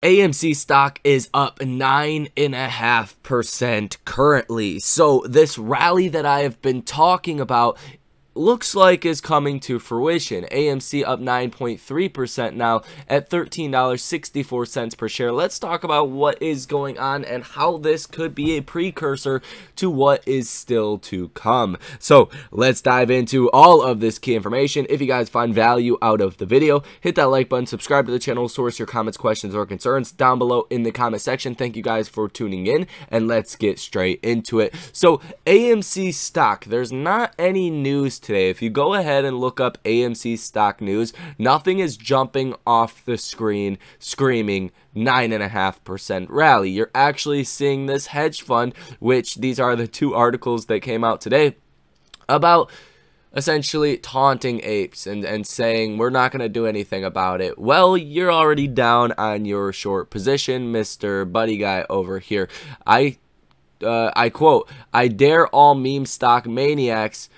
AMC stock is up 9.5% currently. So this rally that I have been talking about looks like is coming to fruition. AMC up 9.3% now at $13.64 per share. Let's talk about what is going on and how this could be a precursor to what is still to come. So let's dive into all of this key information. If you guys find value out of the video, hit that like button, subscribe to the channel, source your comments, questions, or concerns down below in the comment section. Thank you guys for tuning in, and let's get straight into it. So AMC stock, there's not any news today. If you go ahead and look up AMC stock news, nothing is jumping off the screen screaming 9.5% rally. You're actually seeing this hedge fund, which these are the two articles that came out today about essentially taunting apes and saying we're not going to do anything about it. Well, you're already down on your short position, Mr. Buddy Guy over here. I quote, "I dare all meme stock maniacs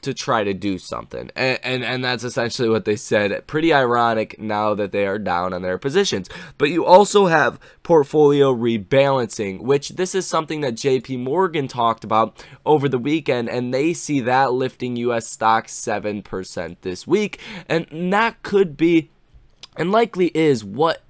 to try to do something," and that's essentially what they said. Pretty ironic now that they are down on their positions. But you also have portfolio rebalancing, which this is something that JP Morgan talked about over the weekend, and they see that lifting US stocks 7% this week, and that could be and likely is what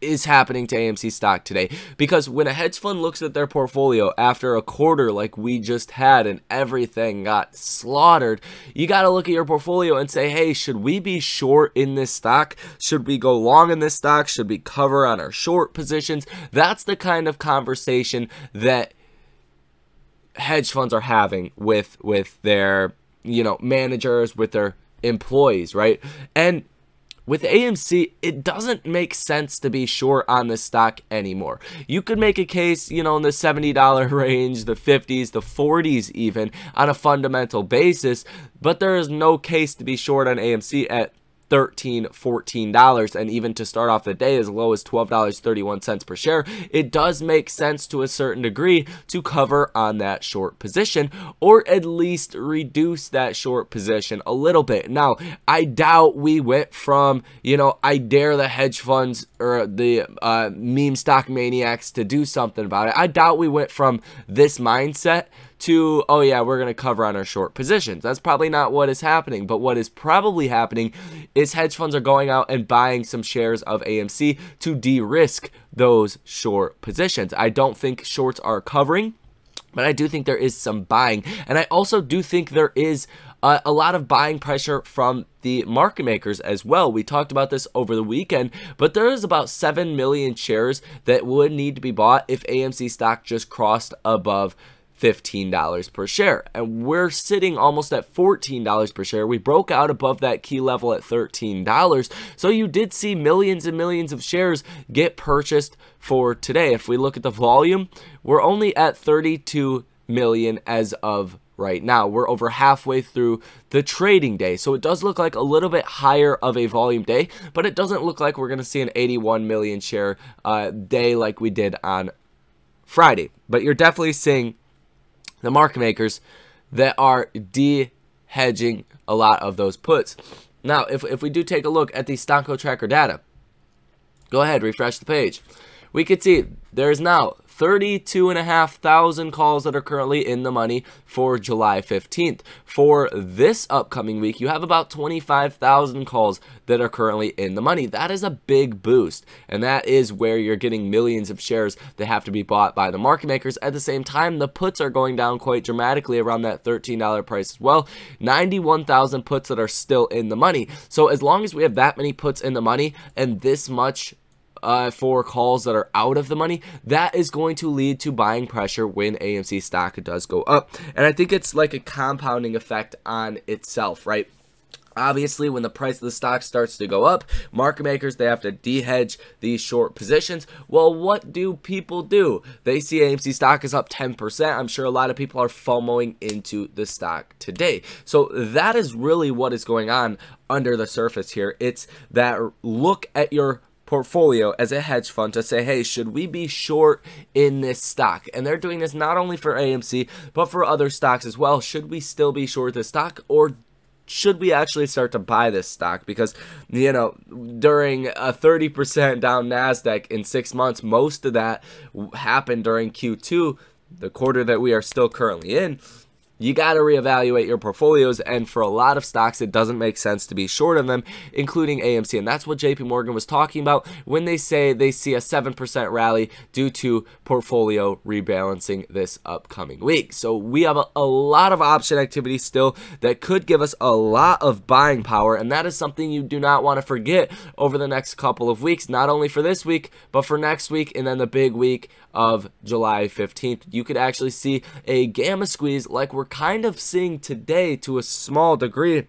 is happening to AMC stock today. Because when a hedge fund looks at their portfolio after a quarter like we just had and everything got slaughtered, you got to look at your portfolio and say, hey, should we be short in this stock? Should we go long in this stock? Should we cover on our short positions? That's the kind of conversation that hedge funds are having with their, managers, with their employees, right? And with AMC, it doesn't make sense to be short on this stock anymore. You could make a case, in the $70 range, the 50s, the 40s even, on a fundamental basis, but there is no case to be short on AMC at $13, $14, and even to start off the day as low as $12.31 per share. It does make sense to a certain degree to cover on that short position, or at least reduce that short position a little bit. Now, I doubt we went from, I dare the hedge funds or the meme stock maniacs to do something about it. I doubt we went from this mindset to, oh yeah, we're going to cover on our short positions. That's probably not what is happening. But what is probably happening is hedge funds are going out and buying some shares of AMC to de-risk those short positions. I don't think shorts are covering, but I do think there is some buying. And I also do think there is a lot of buying pressure from the market makers as well. We talked about this over the weekend, but there is about 7 million shares that would need to be bought if AMC stock just crossed above $15 per share, and we're sitting almost at $14 per share. We broke out above that key level at $13, so you did see millions and millions of shares get purchased for today. If we look at the volume, we're only at 32 million as of right now. We're over halfway through the trading day, so it does look like a little bit higher of a volume day, but it doesn't look like we're going to see an 81 million share day like we did on Friday. But you're definitely seeing the market makers that are de-hedging a lot of those puts. Now, if we do take a look at the Stocko tracker data, go ahead, refresh the page. We could see there's now 32,500 calls that are currently in the money for July 15th. For this upcoming week, you have about 25,000 calls that are currently in the money. That is a big boost, and that is where you're getting millions of shares that have to be bought by the market makers. At the same time, the puts are going down quite dramatically around that $13 price as well. 91,000 puts that are still in the money. So as long as we have that many puts in the money and this much for calls that are out of the money, that is going to lead to buying pressure when AMC stock does go up. And I think it's like a compounding effect on itself, right? Obviously, when the price of the stock starts to go up, market makers, they have to de-hedge these short positions. Well, what do people do? They see AMC stock is up 10%. I'm sure a lot of people are FOMOing into the stock today. So that is really what is going on under the surface here. It's that look at your portfolio as a hedge fund to say, hey, should we be short in this stock? And they're doing this not only for AMC, but for other stocks as well. Should we still be short this stock, or should we actually start to buy this stock? Because, you know, during a 30% down NASDAQ in 6 months, most of that happened during Q2, the quarter that we are still currently in. You got to reevaluate your portfolios, and for a lot of stocks, it doesn't make sense to be short on them, including AMC, and that's what JP Morgan was talking about when they say they see a 7% rally due to portfolio rebalancing this upcoming week. So we have a lot of option activity still that could give us a lot of buying power, and that is something you do not want to forget over the next couple of weeks, not only for this week, but for next week, and then the big week of July 15th. You could actually see a gamma squeeze like we're kind of seeing today to a small degree,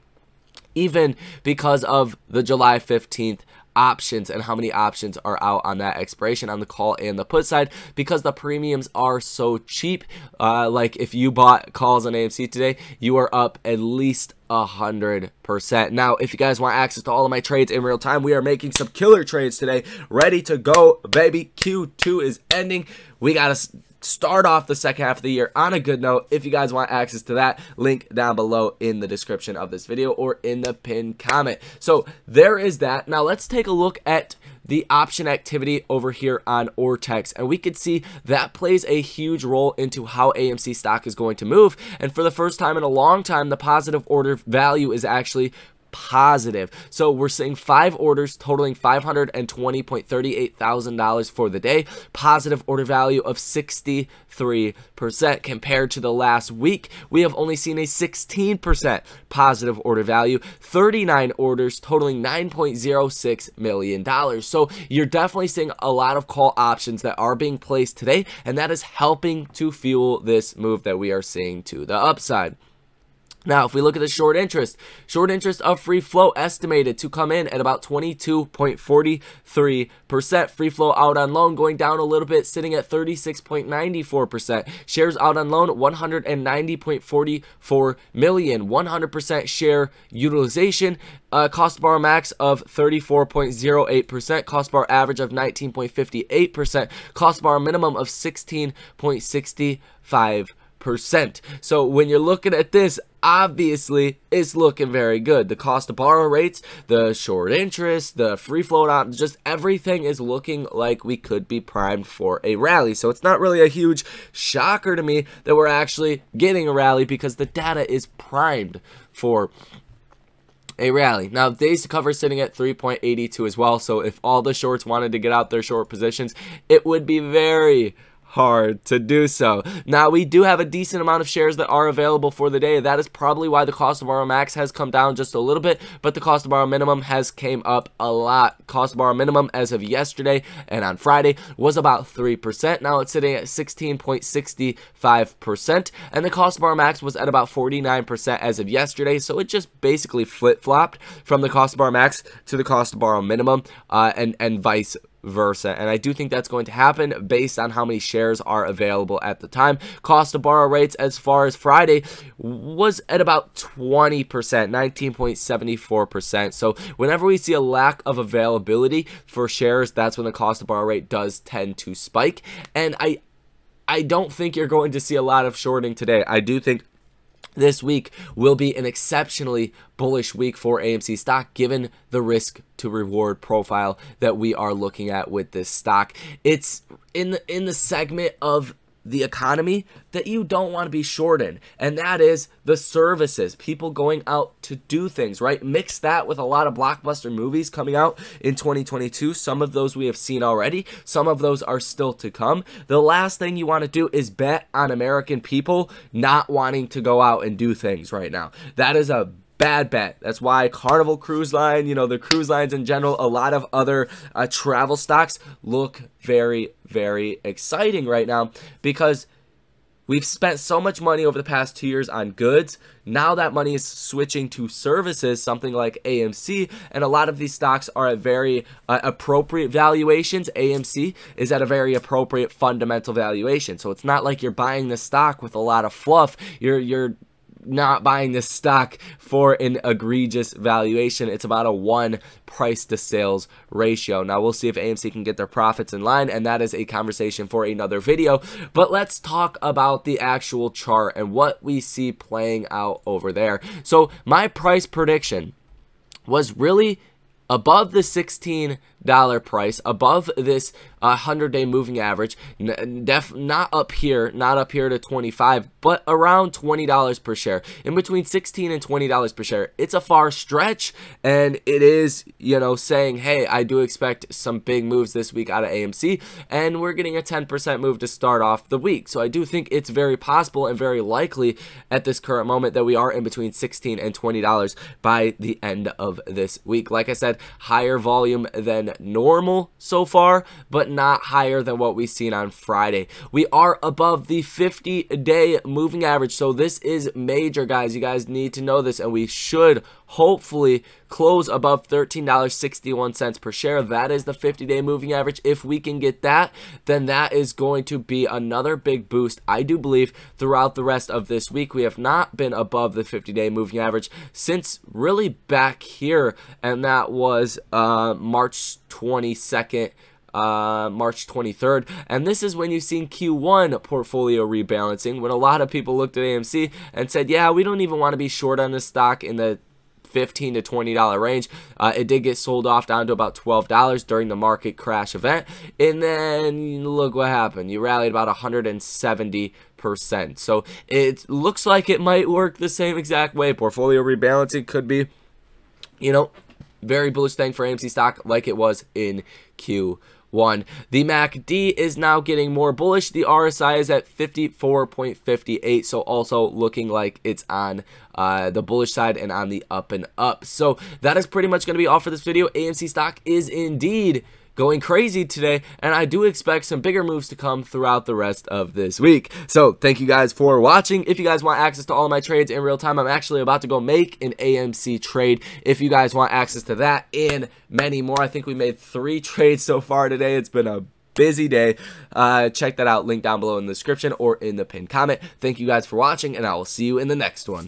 even because of the July 15th options and how many options are out on that expiration on the call and the put side, because the premiums are so cheap. Like if you bought calls on AMC today, you are up at least 100%. Now, if you guys want access to all of my trades in real time, we are making some killer trades today, ready to go, baby. Q2 is ending. We gotta start off the second half of the year on a good note. If you guys want access to that, link down below in the description of this video or in the pinned comment. So there is that. Now let's take a look at the option activity over here on Ortex, and we could see that plays a huge role into how AMC stock is going to move. And for the first time in a long time, the positive order value is actually positive. So we're seeing 5 orders totaling $520.38 thousand for the day, positive order value of 63%. Compared to the last week, we have only seen a 16% positive order value, 39 orders totaling $9.06 million. So you're definitely seeing a lot of call options that are being placed today, and that is helping to fuel this move that we are seeing to the upside. Now, if we look at the short interest of free float estimated to come in at about 22.43%. Free float out on loan going down a little bit, sitting at 36.94%. Shares out on loan, 190.44 million. 100% share utilization. Cost to borrow max of 34.08%. Cost to borrow average of 19.58%. Cost to borrow minimum of 16.65%. So when you're looking at this, obviously it's looking very good. The cost to borrow rates, the short interest, the free float out, just everything is looking like we could be primed for a rally. So it's not really a huge shocker to me that we're actually getting a rally, because the data is primed for a rally. Now, days to cover sitting at 3.82 as well. So if all the shorts wanted to get out their short positions, it would be very hard to do so. Now, we do have a decent amount of shares that are available for the day. That is probably why the cost to borrow max has come down just a little bit, but the cost to borrow minimum has came up a lot. Cost to borrow minimum as of yesterday and on Friday was about 3%. Now it's sitting at 16.65%, and the cost to borrow max was at about 49% as of yesterday. So it just basically flip-flopped from the cost to borrow max to the cost to borrow minimum, and vice versa. And I do think that's going to happen based on how many shares are available at the time. Cost to borrow rates as far as Friday was at about 20%, 19.74%. So whenever we see a lack of availability for shares, that's when the cost to borrow rate does tend to spike. And I don't think you're going to see a lot of shorting today. I do think this week will be an exceptionally bullish week for AMC stock, given the risk to reward profile that we are looking at with this stock. It's in the segment of the economy that you don't want to be short in, and that is the services, people going out to do things, right? Mix that with a lot of blockbuster movies coming out in 2022. Some of those we have seen already, some of those are still to come. The last thing you want to do is bet on American people not wanting to go out and do things right now. That is a bad bet. That's why Carnival Cruise Line, you know, the cruise lines in general, a lot of other travel stocks look very, very exciting right now, because we've spent so much money over the past 2 years on goods. Now that money is switching to services, something like AMC, and a lot of these stocks are at very appropriate valuations. AMC is at a very appropriate fundamental valuation. So it's not like you're buying the stock with a lot of fluff. You're not buying this stock for an egregious valuation. It's about a 1 price to sales ratio. Now we'll see if AMC can get their profits in line, and that is a conversation for another video. But let's talk about the actual chart and what we see playing out over there. So my price prediction was really above the $16 price, above this 100-day moving average, not up here to 25, but around $20 per share, in between $16 and $20 per share. It's a far stretch, and it is, you know, saying, hey, I do expect some big moves this week out of AMC, and we're getting a 10% move to start off the week. So I do think it's very possible and very likely at this current moment that we are in between $16 and $20 by the end of this week. Like I said, higher volume than normal so far, but not higher than what we've seen on Friday. We are above the 50-day moving average, so this is major, guys. You guys need to know this, and we should hopefully close above $13.61 per share. That is the 50-day moving average. If we can get that, then that is going to be another big boost, I do believe, throughout the rest of this week. We have not been above the 50-day moving average since really back here, and that was March 22nd, March 23rd, and this is when you've seen Q1 portfolio rebalancing, when a lot of people looked at AMC and said, yeah, we don't even want to be short on this stock in the $15 to $20 range. It did get sold off down to about $12 during the market crash event, and then look what happened. You rallied about 170%. So it looks like it might work the same exact way. Portfolio rebalancing could be, you know, very bullish thing for AMC stock like it was in Q1. The MACD is now getting more bullish. The RSI is at 54.58, so also looking like it's on the bullish side and on the up and up. So that is pretty much going to be all for this video. AMC stock is indeed going crazy today, and I do expect some bigger moves to come throughout the rest of this week. So thank you guys for watching. If you guys want access to all of my trades in real time, I'm actually about to go make an AMC trade. If you guys want access to that and many more, I think we made 3 trades so far today. It's been a busy day. Check that out, link down below in the description or in the pinned comment. Thank you guys for watching, and I will see you in the next one.